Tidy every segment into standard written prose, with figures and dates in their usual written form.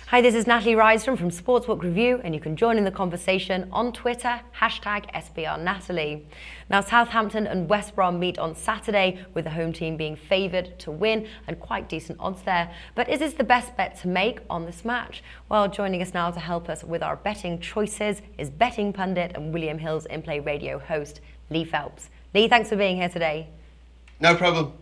Hi, this is Natalie Rydstrom from SportsBook Review, and you can join in the conversation on Twitter, #SBRNatalie. Now, Southampton and West Brom meet on Saturday, with the home team being favoured to win and quite decent odds there. But is this the best bet to make on this match? Well, joining us now to help us with our betting choices is betting pundit and William Hill's In-Play radio host, Lee Phelps. Lee, thanks for being here today. No problem.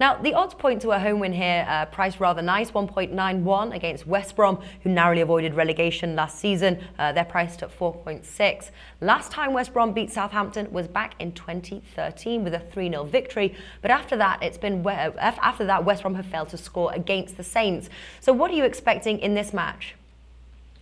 Now, the odds point to a home win here, priced rather nice, 1.91 against West Brom, who narrowly avoided relegation last season. They're priced at 4.6. Last time West Brom beat Southampton was back in 2013 with a 3-0 victory. But after that, West Brom have failed to score against the Saints. So what are you expecting in this match?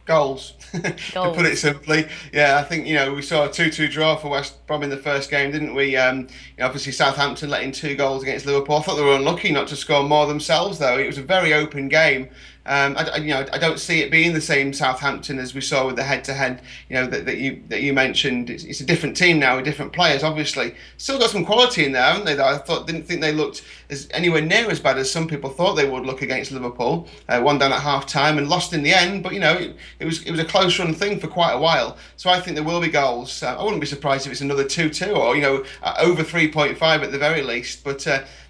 Goals, to put it simply. Yeah, I think, we saw a 2-2 draw for West Brom in the first game, didn't we? Obviously Southampton letting 2 goals against Liverpool. I thought they were unlucky not to score more themselves, though. It was a very open game. I don't see it being the same Southampton as we saw with the head-to-head, that you mentioned. It's a different team now with different players, obviously. Still got some quality in there, haven't they? Though didn't think they looked anywhere near as bad as some people thought they would look against Liverpool. One down at half-time and lost in the end, but it was a close-run thing for quite a while. So I think there will be goals. I wouldn't be surprised if it's another 2-2 or over 3.5 at the very least. But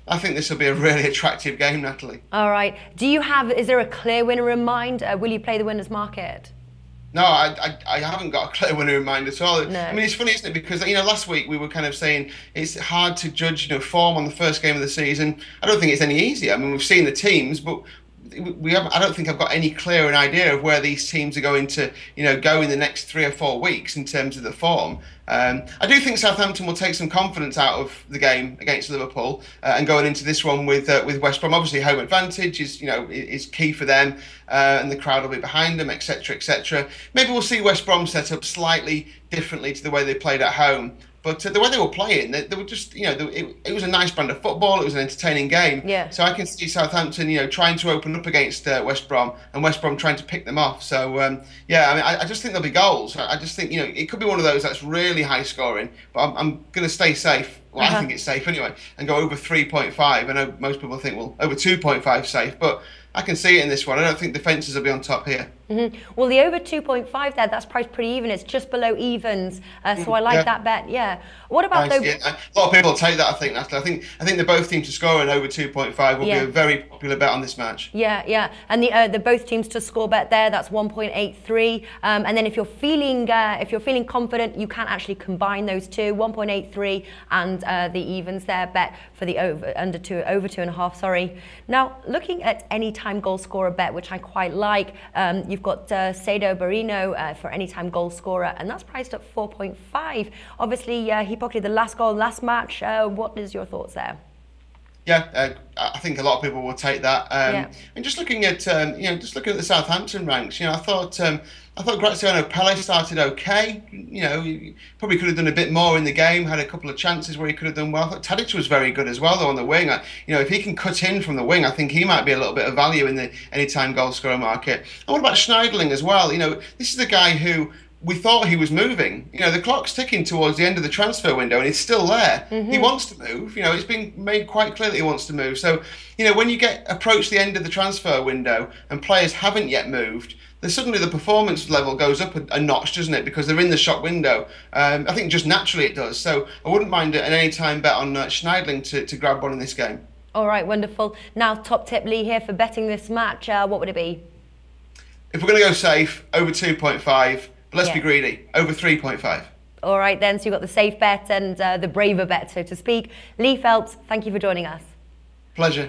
I think this will be a really attractive game, Natalie. All right. Is there a clear winner in mind? Will you play the winner's market? No, I haven't got a clear winner in mind at all. No. I mean, it's funny, isn't it? Because, last week we were kind of saying it's hard to judge, form on the first game of the season. I don't think it's any easier. I mean, we've seen the teams, but I don't think I've got any clearer idea of where these teams are going to, go in the next 3 or 4 weeks in terms of the form. I do think Southampton will take some confidence out of the game against Liverpool and going into this one with West Brom. Obviously, home advantage is key for them, and the crowd will be behind them, etc., etc. Maybe we'll see West Brom set up slightly differently to the way they played at home. But the way they were playing, they were just, it was a nice brand of football. It was an entertaining game. Yeah. So I can see Southampton, trying to open up against West Brom, and West Brom trying to pick them off. So, I just think there'll be goals. I just think, it could be one of those that's really high scoring, but I'm going to stay safe. Well, I think it's safe anyway, and go over 3.5. I know most people think, well, over 2.5 safe, but I can see it in this one. I don't think defences will be on top here. Well, the over 2.5 there, that's priced pretty even. It's just below evens, so I like that bet. Yeah. What about nice, A lot of people will take that. I think, Natalie. I think the both teams to score and over 2.5 will be a very popular bet on this match. Yeah. And the both teams to score bet there, that's 1.83. And then if you're feeling confident, you can actually combine those two, 1.83 and the evens there bet for the over 2.5. Sorry. Now, looking at anytime goal scorer bet, which I quite like, you've got Sado Barino for anytime goal scorer, and that's priced at 4.5. Obviously, he pocketed the last goal last match. What is your thoughts there? Yeah, I think a lot of people will take that. And just looking at the Southampton ranks, I thought Graziano Pelle started okay. He probably could have done a bit more in the game. Had a couple of chances where he could have done well. I thought Tadic was very good as well, though, on the wing. If he can cut in from the wing, I think he might be a little bit of value in the anytime goal scorer market. And what about Schneiderlin as well? This is the guy who we thought he was moving. The clock's ticking towards the end of the transfer window, and he's still there. He wants to move. It's been made quite clear that he wants to move. So, when you approach the end of the transfer window and players haven't yet moved, then suddenly the performance level goes up a notch, doesn't it? Because they're in the shop window. I think just naturally it does. So I wouldn't mind an anytime bet on Schneiderlin to grab one in this game. All right, wonderful. Now, top tip, Lee, here for betting this match. What would it be? If we're going to go safe, over 2.5. But let's be greedy, over 3.5. All right then, so you've got the safe bet and the braver bet, so to speak. Lee Phelps, thank you for joining us. Pleasure.